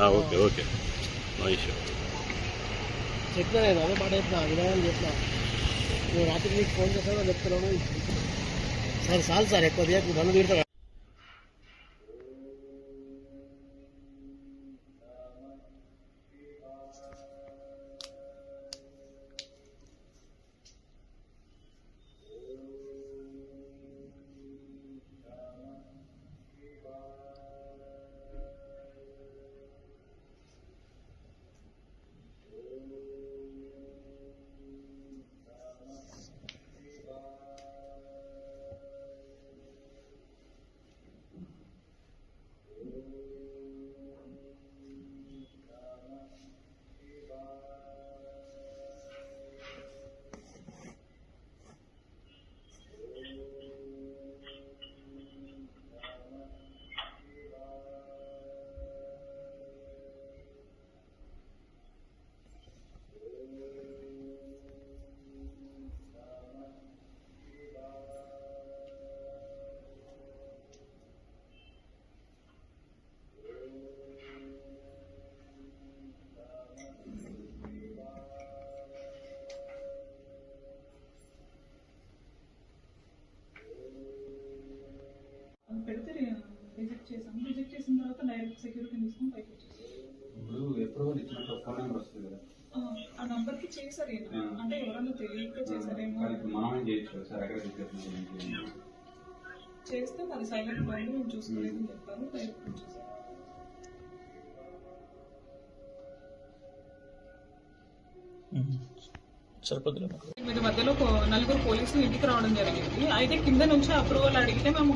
Okay okay చెప్పినా నేను అదే మాట చెప్పిన విధానం చెప్పిన నేను రాత్రి మీకు ఫోన్ చేస్తాను చెప్తున్నాను సార్ చాలు సార్ ఎక్కువ తీయకు నన్ను తీరుతా పెడితే రిజెక్ట్ చేసాము. రిజెక్ట్ చేసిన తర్వాత డైరెక్ట్ సెక్యూరిటీ తీసుకొని పైకి వచ్చేసాం. ఇప్పుడు ఎప్పుడు ఇచ్చినట్టు ఫోన్ నెంబర్ వస్తుంది కదా, ఆ నంబర్ కి చేశారు అంటే ఎవరన్నా తెలియక చేశారేమో. మనమే చేయొచ్చు సార్, ఎక్కడ చేస్తే మరి సైలెంట్ పోయింది, మేము చూసుకోలేదని చెప్పారు. డైరెక్ట్ వచ్చేసారు. మీద మధ్యలో నలుగురు పోలీసులు ఇంటికి రావడం జరిగింది. అయితే కింద నుంచి అప్రూవల్ అడిగితే మేము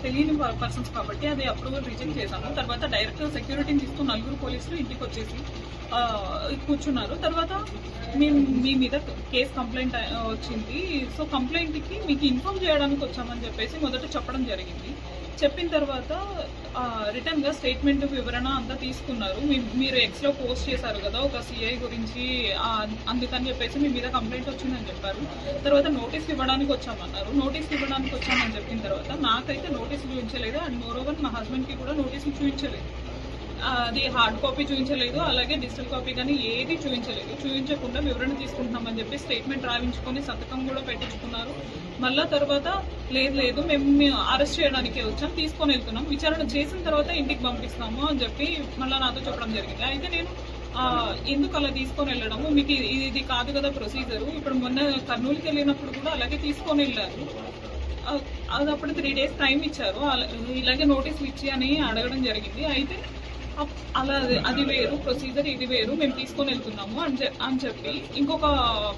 తెలియని పర్సన్స్ కాబట్టి అది అప్రూవల్ రిజెక్ట్ చేశాము. తర్వాత డైరెక్ట్ సెక్యూరిటీని తీసుకుని నలుగురు పోలీసులు ఇంటికి వచ్చేసి కూర్చున్నారు. తర్వాత మేము మీ మీద కేసు కంప్లైంట్ వచ్చింది, సో కంప్లైంట్కి మీకు ఇన్ఫార్మ్ చేయడానికి వచ్చామని చెప్పేసి మొదట చెప్పడం జరిగింది. చెప్పిన తర్వాత రిటర్న్ గా స్టేట్మెంట్ వివరణ అంతా తీసుకున్నారు. మీరు ఎక్స్ లో పోస్ట్ చేశారు కదా ఒక సిఐ గురించి, అందుకని చెప్పేసి మీ మీద కంప్లైంట్ వచ్చిందని చెప్పారు. తర్వాత నోటీస్ ఇవ్వడానికి వచ్చామన్నారు. నోటీస్ ఇవ్వడానికి వచ్చామని చెప్పిన తర్వాత నాకైతే నోటీస్ చూపించలేదు, అండ్ మోర్ ఓవర్ మా హస్బెండ్ కి కూడా నోటీసులు చూపించలేదు. అది హార్డ్ కాపీ చూపించలేదు, అలాగే డిజిటల్ కాపీ కానీ ఏది చూపించలేదు. చూపించకుండా వివరణ తీసుకుంటున్నామని చెప్పి స్టేట్మెంట్ రాయించుకొని సంతకం కూడా పెట్టించుకున్నారు. మళ్ళా తర్వాత లేదు మేము అరెస్ట్ చేయడానికే వచ్చాం, తీసుకొని వెళ్తున్నాం, విచారణ చేసిన తర్వాత ఇంటికి పంపిస్తాము అని చెప్పి మళ్ళీ నాతో చెప్పడం జరిగింది. అయితే నేను ఎందుకు అలా తీసుకొని వెళ్ళడము, మీకు ఇది కాదు కదా ప్రొసీజరు. ఇప్పుడు మొన్న కర్నూలుకి వెళ్ళినప్పుడు కూడా అలాగే తీసుకొని వెళ్ళారు. అది అప్పుడు 3 days టైం ఇచ్చారు, ఇలాగే నోటీసులు ఇచ్చి అని అడగడం జరిగింది. అయితే అలా అది వేరు ప్రొసీజర్, ఇది వేరు, మేము తీసుకొని వెళ్తున్నాము అని చెప్పి ఇంకొక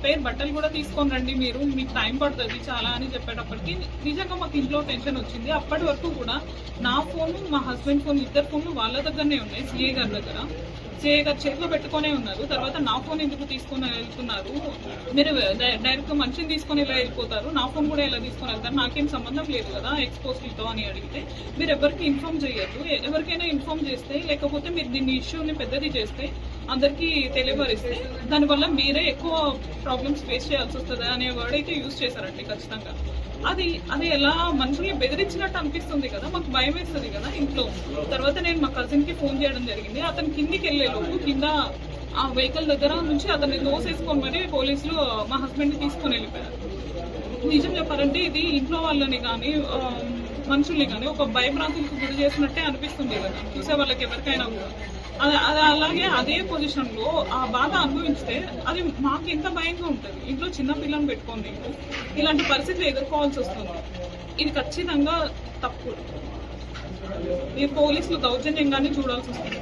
పేరు బట్టలు కూడా తీసుకొని రండి, మీకు టైం పడుతుంది చాలా అని చెప్పేటప్పటికి నిజంగా మాకు ఇంట్లో టెన్షన్ వచ్చింది. అప్పటి వరకు కూడా నా ఫోను మా హస్బెండ్ ఫోన్ ఇద్దరు ఫోన్లు వాళ్ళ దగ్గరనే ఉన్నాయి, సిఏ గారి దగ్గర. సిఏ గారు చేతిలో పెట్టుకునే ఉన్నారు. తర్వాత నా ఫోన్ ఎందుకు తీసుకొని వెళ్తున్నారు, మీరు డైరెక్ట్ మనిషిని తీసుకొని ఇలా వెళ్ళిపోతారు, నా ఫోన్ కూడా ఇలా తీసుకొని వెళ్తారు, నాకేం సంబంధం లేదు కదా ఎక్స్పోజ్లతో అని అడిగితే, మీరు ఎవరికి ఇన్ఫార్మ్ చేయొద్దు, ఎవరికైనా ఇన్ఫార్మ్ చేస్తే లేకపోతే మీరు దీన్ని ఇష్యూని పెద్దది చేస్తే అందరికీ తెలియపరిస్తే దానివల్ల మీరే ఎక్కువ ప్రాబ్లమ్స్ ఫేస్ చేయాల్సి వస్తుంది అనే వర్డ్ అయితే యూజ్ చేశారండి ఖచ్చితంగా. అది ఎలా మనుషుల్ని బెదిరించినట్టు అనిపిస్తుంది కదా, మాకు భయం వేస్తుంది కదా ఇంట్లో. తర్వాత నేను మా కజిన్ కి ఫోన్ చేయడం జరిగింది. అతను కిందికి వెళ్ళేలోపు కింద ఆ వెహికల్ దగ్గర నుంచి అతన్ని దోసేసుకొని మరి పోలీసులు మా హస్బెండ్ ని తీసుకొని వెళ్ళిపోయారు. నిజం చెప్పారంటే ఇది ఇంట్లో వాళ్ళని కానీ మనుషుల్ని కానీ ఒక భయభ్రాంతులకు గురి చేసినట్టే అనిపిస్తుంది కదా చూసే వాళ్ళకి ఎవరికైనా కూడా. అది అలాగే అదే పొజిషన్ లో ఆ బాధ అనుభవించితే అది మాకు ఎంత భయంగా ఉంటుంది. ఇంట్లో చిన్న పిల్లల్ని పెట్టుకొని ఇలాంటి పరిస్థితులు ఎదుర్కోవాల్సి వస్తుంది. ఇది ఖచ్చితంగా తప్పు. ఈ పోలీసులు దౌర్జన్యంగానే చూడాల్సి వస్తుంది.